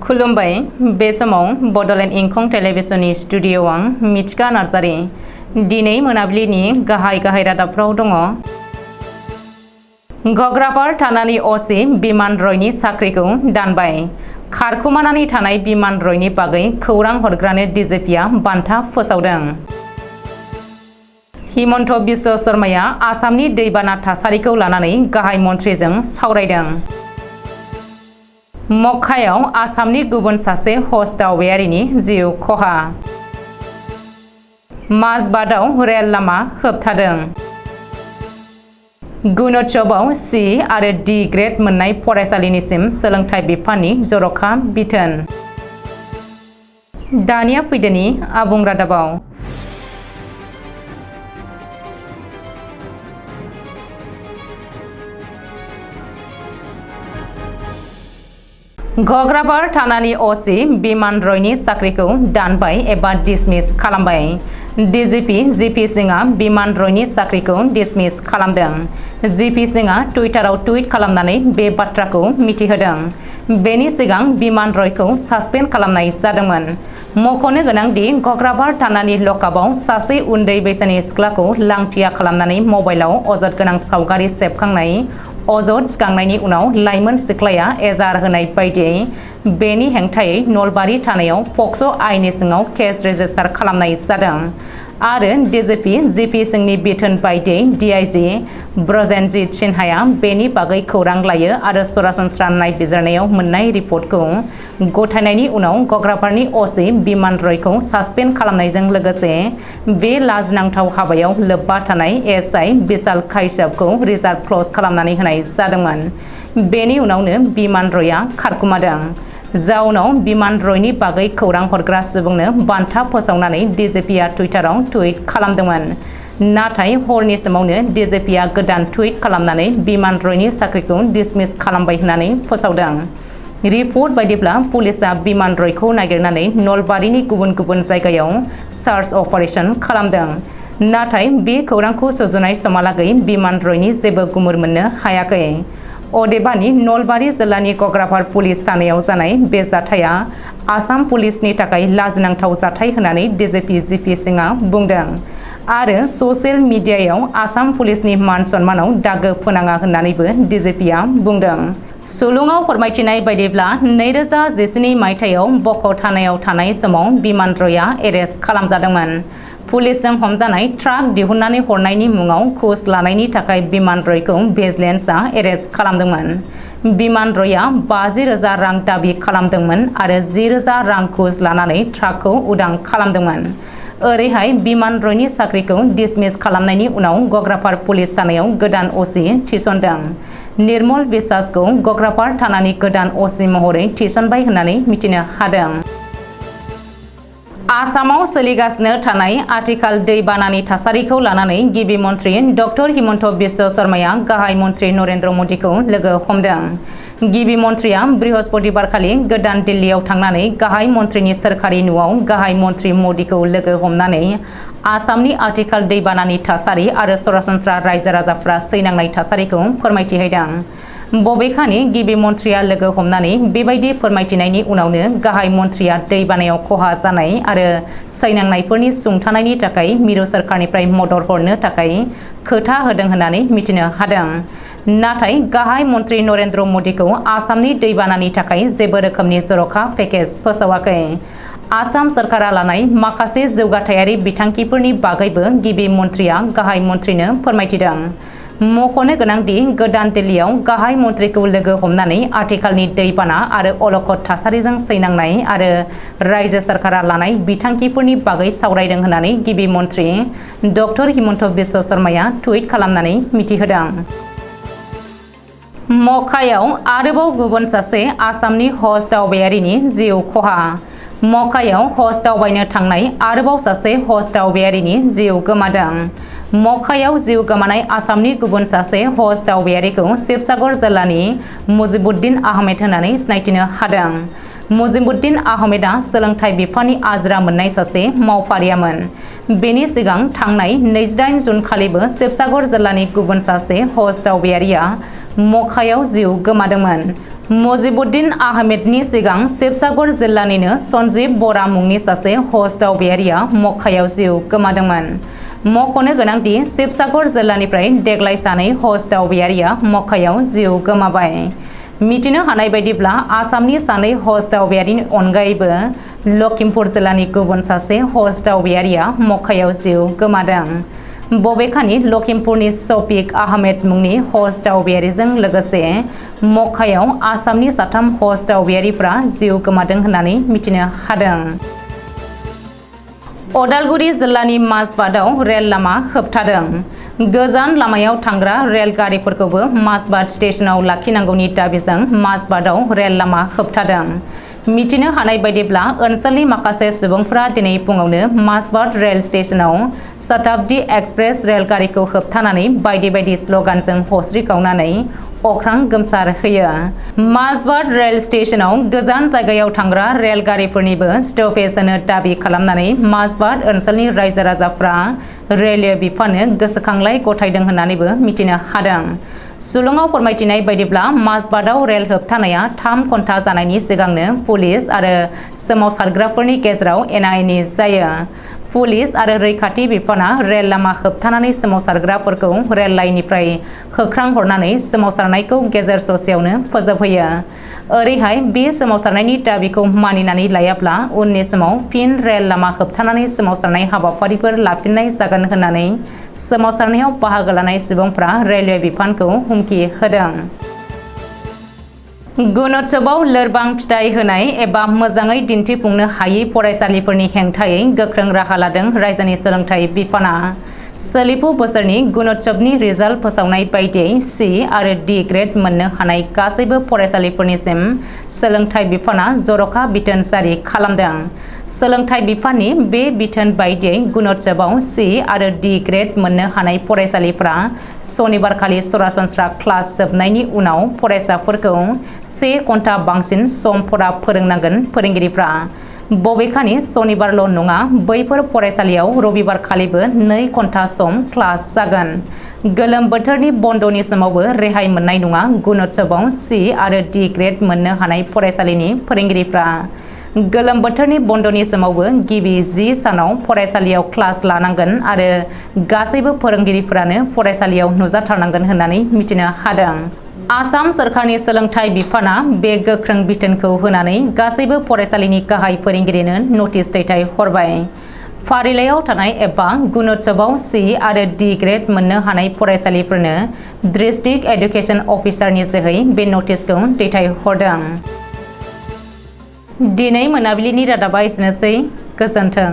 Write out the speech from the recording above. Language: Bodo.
खुलुमबाय बे समाव बडोलेण्ड इंखं टेलिभिजननि स्टुडिय'आव आं मिथिका नार्जारी दिनै मोनाबिलिनि गाहाय रादाबफ्राव दङ। गग्रापार थानानि असी बिमान रयनि साख्रिखौ दानबाय। खारखुमानानै थानाय बिमान रयनि बागै खौरां हरग्रानो डिजिपिआ बान्था फोसावदों। हिमन्त बिश्व शर्माया आसामनि दैबाना थासारिखौ लानानै गाहाय मन्थ्रिजों सावरायदों। मक्कायाव आसामनि गुबुन सासे हज दावबायारिनि जिउ खहा। माजबाटआव रेल लामा होबथादों। गुणोत्सवआव C आरो D ग्रेड मोननाय फरायसालिनिसिम सोलोंथाइ बिफाननि जर'खा बिथोन। दानिया फैदोनि आबुं रादाबाव। गग्रापार थानानि असी बिमान रयनि साख्रिखौ दानबाय एबा डिसमिस खालामबाय। डिजिपि जिपि सिंहआ बिमान रयनि साख्रिखौ डिसमिस खालामदों। जिपि सिंहआ टुइटाराव टुइट खालामनानै बे बाथ्राखौ मिथिहोदों। बेनि सिगां बिमान रयखौ सासपेन्ड खालामनाय जादोंमोन। मख'नो गोनांदि गग्रापार थानानि लकआपआव सासे उन्दै बैसोनि सिख्लाखौ लांथिया खालामनानै मबाइलाव अजद गोनां सावगारि सेबखांनाय अजद सिखांनायनि उनाव लाइमोन सिख्लाया एजार होनाय बायदियै बेनि हेंथायै नलबारि थानायाव पक्स' आइननि सिङाव केस रेजिस्टार खालामनाय जादों आरो डिजिपि जिपि सिंहनि बिथोन बायदियै डिआइजि ब्रजेनजित सिन्हाया बेनि बागै खौरां लायो आरो सरासनस्रा नायबिजिरनायाव मोननाय रिपर्टखौ गथायनायनि उनाव गग्रापारनि असी बिमान रयखौ सासपेन्ड खालामनायजों लोगोसे बे लाजिनांथाव हाबायाव लोब्बा थानाय एसआइ बिशाल काश्यपखौ रिजार्भ क्लज खालामनानै होनाय जादोंमोन। बेनि उनावनो बिमान रयआ खारखुमादों। जाउनाव बिमान रयनि बागै खौरां हरग्रा सुबुंनो बान्था फोसावनानै डिजिपिआ टुइटाराव टुइट खालामदोंमोन। नाथाय हरनि समावनो डिजिपिआ गोदान टुइट खालामनानै बिमान रयनि साख्रिखौ डिसमिस खालामबाय होननानै फोसावदों। रिपर्ट बायदिब्ला पुलिसआ बिमान रयखौ नागिरनानै नलबारिनि गुबुन जायगायाव सार्च अपारेशन खालामदों। नाथाय बे खौरांखौ सुजुनाय समहालागै बिमान रयनि जेबो गुमुर मोननो हायाखै। अदेबानि नलबारि जिल्लानि गग्रापार पुलिस थानायाव जानाय बे जाथाया आसाम पुलिसनि थाखाय लाजिनांथाव जाथाय होननानै डिजिपि जिपि सिंहआ बुंदों आरो ससियेल मिडियायाव आसाम पुलिसनि मान सन्मानाव दागो फोनाङा होननानैबो डिजिपिआ बुंदों। सुलुङाव फोरमायथिनाय बायदिब्ला 2017 मायथाइयाव बक' थानायाव थानाय समाव बिमान रयआ एरेस्ट खालामजादोंमोन। पुलिसजों हमजानाय ट्राक दिहुननानै हरनायनि मुङाव घुस लानायनि थाखाय बिमान रयखौ भिजिलेन्सआ एरेस्ट खालामदोंमोन। बिमान रयआ 50,000 रां दाबि खालामदोंमोन आरो 10,000 रां घुस लानानै ट्राकखौ उदां खालामदोंमोन। ओरैहाय बिमान रयनि साख्रिखौ डिसमिस खालामनायनि उनाव गग्रापार पुलिस थानायाव गोदान असी थिसनदों। निर्मल बिश्वासखौ गग्रापार थानानि गोदान असी महरै थिसनबाय होननानै मिथिनो हादों। आसामाव सोलिगासिनो थानाय आथिखाल दैबानानि थासारिखौ लानानै गिबि मन्थ्रि डक्टर हिमन्त बिश्व शर्माया गाहाय मन्थ्रि नरेन्द्र मदिखौ लोगो हमदों। गिबि मन्थ्रिया बृहस्पतिबारखालि गोदान दिल्लीयाव थांनानै गाहाय मन्थ्रिनि सोरखारि न'आव गाहाय मन्थ्रि मदिखौ लोगो हमनानै आसामनि आथिखाल दैबानानि थासारि आरो सरासनस्रा रायजो राजाफ्रा सैनांनाय थासारिखौ फोरमायथिहैदों। बबेखानि गिबि मन्थ्रिया लोगो हमनानै बेबायदि फोरमायथिनायनि उनावनो गाहाय मन्थ्रिया दैबानायाव खहा जानाय आरो सैनांनायफोरनि सुंथानायनि थाखाय मिरु सोरखारनिफ्राय मदद हरनो थाखाय खोथा होदों होननानै मिथिनो हादों। नाथाय गाहाय मन्थ्रि नरेन्द्र मदिखौ आसामनि दैबानानि थाखाय जेबो रोखोमनि जर'खा पेकेज फोसावाखै। आसाम सोरखारा लानाय माखासे जौगाथायारि बिथांखिफोरनि बागैबो गिबि मन्थ्रिया गाहाय मन्थ्रिनो फोरमायथिदों। मख'नो गोनांदि गोदान दिल्लीयाव गाहाय मन्थ्रिखौ लोगो हमनानै आथिखालनि दैबाना आरो अलखद थासारिजों सैनांनाय आरो रायजो सोरखारा लानाय बिथांखिफोरनि बागै सावरायदों होननानै गिबि मन्थ्रि डक्टर हिमन्त बिश्व शर्माया टुइट खालामनानै मिथिहोदों। मक्कायाव आरोबाव गुबुन सासे आसामनि हज दावबायारिनि जिउ खहा। मक्कायाव हज दावबायनो थांनाय आरोबाव सासे हज दावबायारिनि जिउ गोमादों। मक्कायाव जिउ गोमानाय आसामनि गुबुन सासे हज दावबायारिखौ शिबसागर जिल्लानि मुजिबुद्दिन आहमेद होननानै सिनायथिनो हादों। मुजिबुद्दिन आहमेदा सोलोंथाइ बिफाननि आजिरा मोननाय सासे मावफारियामोन। बेनि सिगां थांनाय 28 जुन खालिबो शिबसागर जिल्लानि गुबुन सासे हज दावबायारिया मक्कायाव जिउ गोमादोंमोन। मुजिबुद्दीन आहमेदनि सिगां शिबसागर जिल्लानिनो सन्जीब बरा मुंनि सासे हज दावबायारिया मक्कायाव जिउ गोमादोंमोन। मख'नो गोनांदि शिबसागर जिल्लानिफ्राय देग्लाय सानै हज दावबायारिया मक्कायाव जिउ गोमाबाय। मिथिनो हानाय बायदिब्ला आसामनि सानै हज दावबायारिनि अनगायैबो लखिमपुर जिल्लानि गुबुन सासे हज दावबायारिया मक्कायाव जिउ गोमादों। बबेखानि लखिमपुरनि शफिक आहमेद मुंनि हज दावबायारिजों लोगोसे मक्कायाव आसामनि साथाम हज दावबायारिफ्रा जिउ गोमादों होननानै मिथिनो हादों। उदालगुरि जिल्लानि माजबादआव रेल लामा होबथादों। गोजान लामायाव थांग्रा रेलगारिफोरखौबो माजबाद स्टेशनाव लाखिनांगौनि दाबिजों माजबादआव रेल लामा होबथादों। मिथिनो हानाय बायदिब्ला ओनसोलनि माखासे सुबुंफोरा दिनै फुङावनो माजबाद रेल स्टेशनाव शताब्दी एक्सप्रेस रेलगारिखौ होबथानानै बायदि बायदि स्लगानजों हस्रि गावनानै अख्रां गोमसार होयो। माजबाद रेल स्टेशनाव गोजान जायगायाव थांग्रा रेलगारिफोरनिबो स्टपेज होनो दाबि खालामनानै माजबाद ओनसोलनि रायजो राजाफ्रा रेलवे बिफाननो गोसोखांलाय गथायदों होननानैबो मिथिनो हादों। सुलुङाव फोरमायथिनाय बायदिब्ला माजबादआव रेल होबथानाया 3 घन्टा जानायनि सिगांनो पुलिस आरो सोमावसारग्राफोरनि गेजेराव एना-एनि जायो। पुलिस आरो रैखाथि बिफाना रेल लामा होबथानानै सोमावसारग्राफोरखौ रेल लाइननिफ्राय होख्रांहरनानै सोमावसारनायखौ गेजेर ससेयावनो फोजोबहोयो। ओरैहाय बे सोमावसारनायनि दाबिखौ मानिनानै लायाब्ला उननि समाव फिन रेल लामा होबथानानै सोमावसारनाय हाबाफारिफोर लाफिननाय जागोन होननानै सोमावसारनायाव बाहागो लानाय सुबुंफ्रा रेलवे बिफानखौ हुमखि होदों। गुणोत्सवआव लोरबां फिथाइ होनाय एबा मोजाङै दिन्थिफुंनो हायै फरायसालिफोरनि हेंथायै गोख्रों राहा लादों रायजोनि सोलोंथाइ बिफाना। सोलिफु बोसोरनि गुणोत्सवनि रिजाल्ट फोसावनाय बायदियै C आरो D ग्रेड मोननो हानाय गासैबो फरायसालिफोरनिसिम सोलोंथाइ बिफाना जर'खा बिथोन जारि खालामदों। सोलोंथाइ बिफाननि बे बिथोन बायदियै गुणोत्सवआव C आरो D ग्रेड मोननो हानाय फरायसालिफ्रा सनिबारखालि सरासनस्रा क्लास जोबनायनि उनाव फरायसाफोरखौ 1 घन्टा बांसिन सम फरा फोरोंनांगोन फोरोंगिरिफ्रा। बबेखानि सनिबारल' नङा, बैफोर फरायसालियाव रबिबारखालिबो 2 घन्टा सम क्लास जागोन। गोलोम बोथोरनि बन्दनि समावबो रेहाय मोननाय नङा गुणोत्सवआव C आरो D ग्रेड मोननो हानाय फरायसालिनि फोरोंगिरिफ्रा। गोलोम बोथोरनि बन्दनि समावबो गिबि 10 सानाव फरायसालियाव क्लास लानांगोन आरो गासैबो फोरोंगिरिफोरानो फरायसालियाव नुजाथारनांगोन होननानै मिथिनो हादों। आसाम सोरखारनि सोलोंथाइ बिफाना बे गोख्रों बिथोनखौ होनानै गासैबो फरायसालिनि गाहाय फोरोंगिरिनो नटिस दैथायहरबाय। फारिलाइयाव थानाय एबा गुणोत्सवआव C आरो D ग्रेड मोननो हानाय फरायसालिफोरनो डिस्ट्रिक्ट एडुकेशन अफिसारनि जोहै बे नटिसखौ दैथायहरदों। दिनै मोनाबिलिनि रादाबा एसेनोसै। गोजोन्थों।